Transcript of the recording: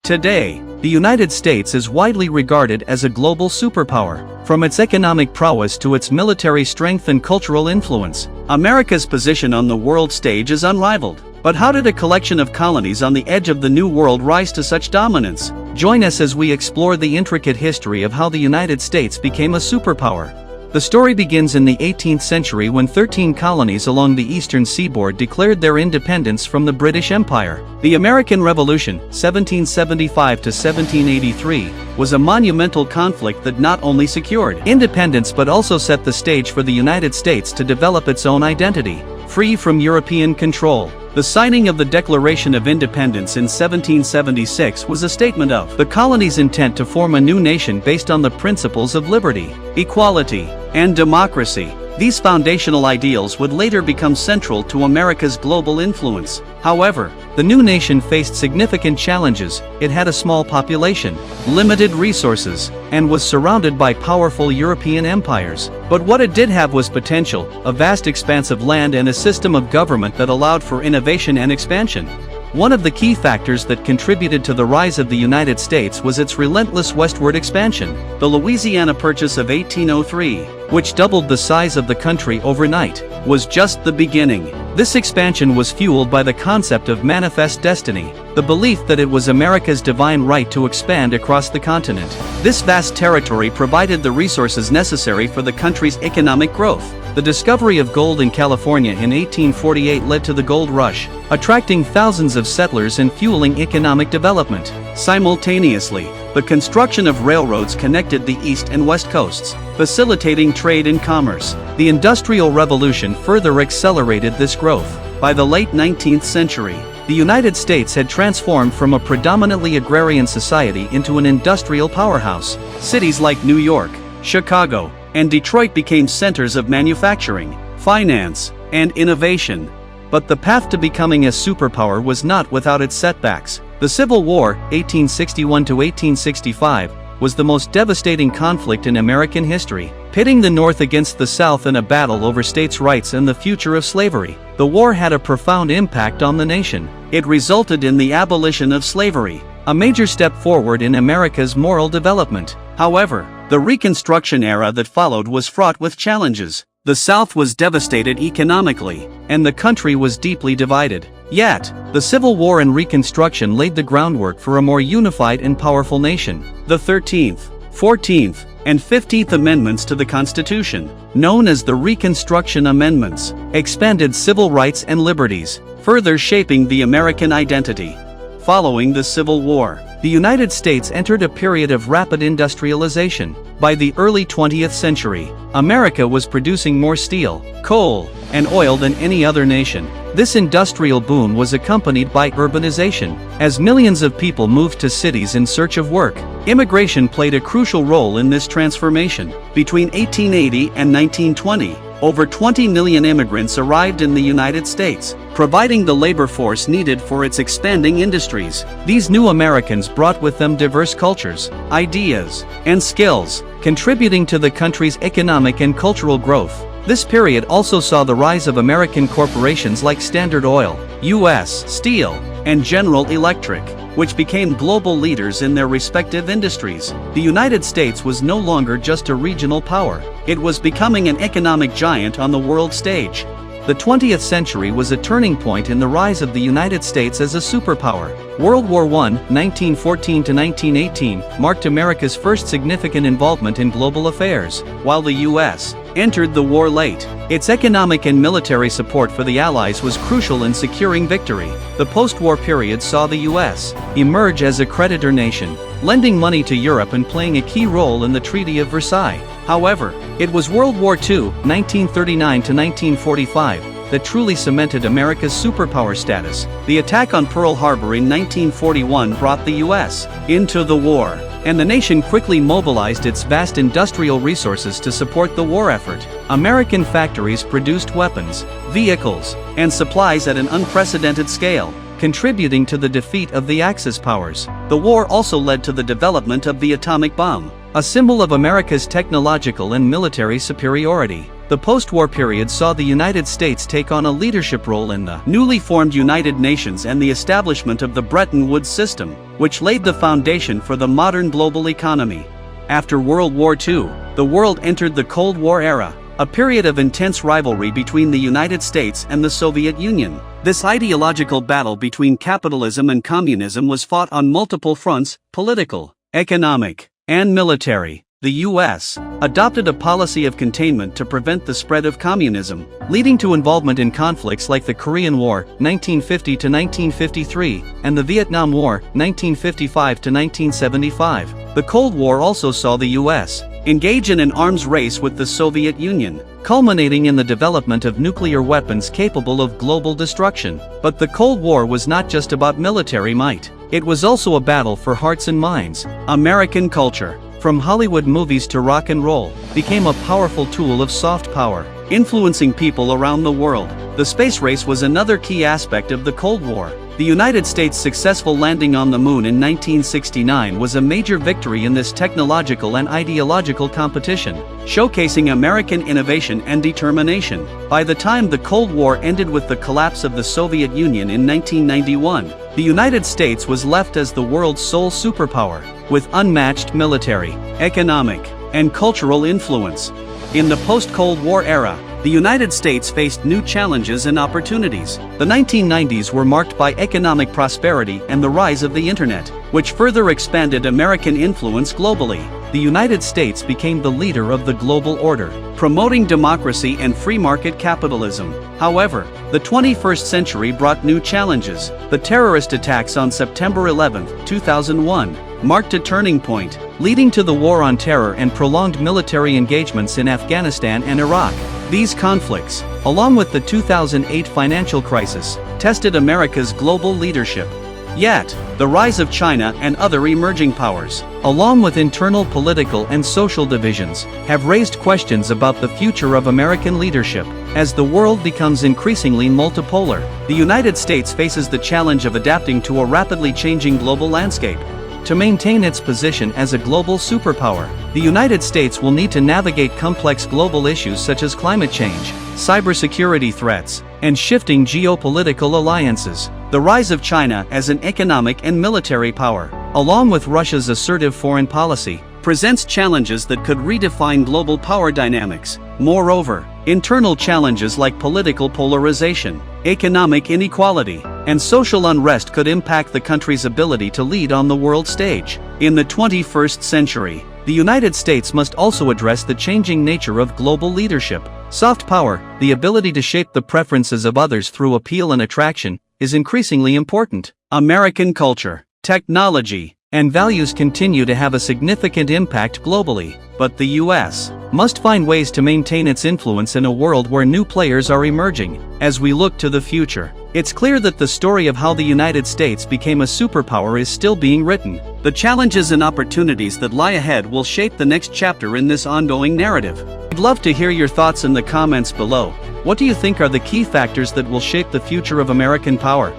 Today, the United States is widely regarded as a global superpower. From its economic prowess to its military strength and cultural influence, America's position on the world stage is unrivaled. But how did a collection of colonies on the edge of the New World rise to such dominance? Join us as we explore the intricate history of how the United States became a superpower. The story begins in the 18th century when 13 colonies along the eastern seaboard declared their independence from the British Empire. The American Revolution, 1775 to 1783, was a monumental conflict that not only secured independence but also set the stage for the United States to develop its own identity, free from European control. The signing of the Declaration of Independence in 1776 was a statement of the colony's intent to form a new nation based on the principles of liberty, equality, and democracy. These foundational ideals would later become central to America's global influence. However, the new nation faced significant challenges. It had a small population, limited resources, and was surrounded by powerful European empires. But what it did have was potential, a vast expanse of land and a system of government that allowed for innovation and expansion. One of the key factors that contributed to the rise of the United States was its relentless westward expansion. The Louisiana Purchase of 1803, which doubled the size of the country overnight, was just the beginning. This expansion was fueled by the concept of manifest destiny, the belief that it was America's divine right to expand across the continent. This vast territory provided the resources necessary for the country's economic growth. The discovery of gold in California in 1848 led to the gold rush, attracting thousands of settlers and fueling economic development. Simultaneously, the construction of railroads connected the east and west coasts, facilitating trade and commerce. The Industrial Revolution further accelerated this growth. By the late 19th century, the United States had transformed from a predominantly agrarian society into an industrial powerhouse. Cities like New York, Chicago, and Detroit became centers of manufacturing, finance, and innovation. But the path to becoming a superpower was not without its setbacks. The Civil War, 1861 to 1865, was the most devastating conflict in American history, pitting the North against the South in a battle over states' rights and the future of slavery. The war had a profound impact on the nation. It resulted in the abolition of slavery, a major step forward in America's moral development. However, the Reconstruction era that followed was fraught with challenges. The South was devastated economically, and the country was deeply divided. Yet, the Civil War and Reconstruction laid the groundwork for a more unified and powerful nation. The 13th, 14th, and 15th Amendments to the Constitution, known as the Reconstruction Amendments, expanded civil rights and liberties, further shaping the American identity. Following the Civil War, the United States entered a period of rapid industrialization. By the early 20th century, America was producing more steel, coal, and oil than any other nation. This industrial boom was accompanied by urbanization. As millions of people moved to cities in search of work, immigration played a crucial role in this transformation. Between 1880 and 1920, over 20 million immigrants arrived in the United States, providing the labor force needed for its expanding industries. These new Americans brought with them diverse cultures, ideas, and skills, contributing to the country's economic and cultural growth. This period also saw the rise of American corporations like Standard Oil, U.S. Steel, and General Electric, which became global leaders in their respective industries. The United States was no longer just a regional power. It was becoming an economic giant on the world stage. The 20th century was a turning point in the rise of the United States as a superpower. World War I, 1914 to 1918, marked America's first significant involvement in global affairs. While the U.S. entered the war late, its economic and military support for the Allies was crucial in securing victory. The post-war period saw the U.S. emerge as a creditor nation, lending money to Europe and playing a key role in the Treaty of Versailles. However, it was World War II, 1939 to 1945, that truly cemented America's superpower status. The attack on Pearl Harbor in 1941 brought the U.S. into the war, and the nation quickly mobilized its vast industrial resources to support the war effort. American factories produced weapons, vehicles, and supplies at an unprecedented scale, contributing to the defeat of the Axis powers. The war also led to the development of the atomic bomb, a symbol of America's technological and military superiority. The post-war period saw the United States take on a leadership role in the newly formed United Nations and the establishment of the Bretton Woods system. which laid the foundation for the modern global economy. After World War II, the world entered the Cold War era, a period of intense rivalry between the United States and the Soviet Union. This ideological battle between capitalism and communism was fought on multiple fronts: political, economic, and military. The U.S. adopted a policy of containment to prevent the spread of communism, leading to involvement in conflicts like the Korean War, 1950 to 1953, and the Vietnam War, 1955 to 1975. The Cold War also saw the U.S. engage in an arms race with the Soviet Union, culminating in the development of nuclear weapons capable of global destruction. But the Cold War was not just about military might. It was also a battle for hearts and minds. American culture, from Hollywood movies to rock and roll, became a powerful tool of soft power, influencing people around the world. The space race was another key aspect of the Cold War. The United States' successful landing on the moon in 1969 was a major victory in this technological and ideological competition, showcasing American innovation and determination. By the time the Cold War ended with the collapse of the Soviet Union in 1991, the United States was left as the world's sole superpower, with unmatched military, economic, and cultural influence. In the post-Cold War era, the United States faced new challenges and opportunities. The 1990s were marked by economic prosperity and the rise of the Internet, which further expanded American influence globally. The United States became the leader of the global order, promoting democracy and free market capitalism. However, the 21st century brought new challenges. The terrorist attacks on September 11, 2001, marked a turning point, leading to the War on Terror and prolonged military engagements in Afghanistan and Iraq. These conflicts, along with the 2008 financial crisis, tested America's global leadership. Yet, the rise of China and other emerging powers, along with internal political and social divisions, have raised questions about the future of American leadership. As the world becomes increasingly multipolar, the United States faces the challenge of adapting to a rapidly changing global landscape. To maintain its position as a global superpower, the United States will need to navigate complex global issues such as climate change, cybersecurity threats, and shifting geopolitical alliances. The rise of China as an economic and military power, along with Russia's assertive foreign policy, presents challenges that could redefine global power dynamics. Moreover, internal challenges like political polarization, economic inequality, and social unrest could impact the country's ability to lead on the world stage. In the 21st century, the United States must also address the changing nature of global leadership. Soft power, the ability to shape the preferences of others through appeal and attraction, is increasingly important. American culture, technology, and values continue to have a significant impact globally, but the U.S. must find ways to maintain its influence in a world where new players are emerging. As we look to the future, it's clear that the story of how the United States became a superpower is still being written. The challenges and opportunities that lie ahead will shape the next chapter in this ongoing narrative. I'd love to hear your thoughts in the comments below. What do you think are the key factors that will shape the future of American power?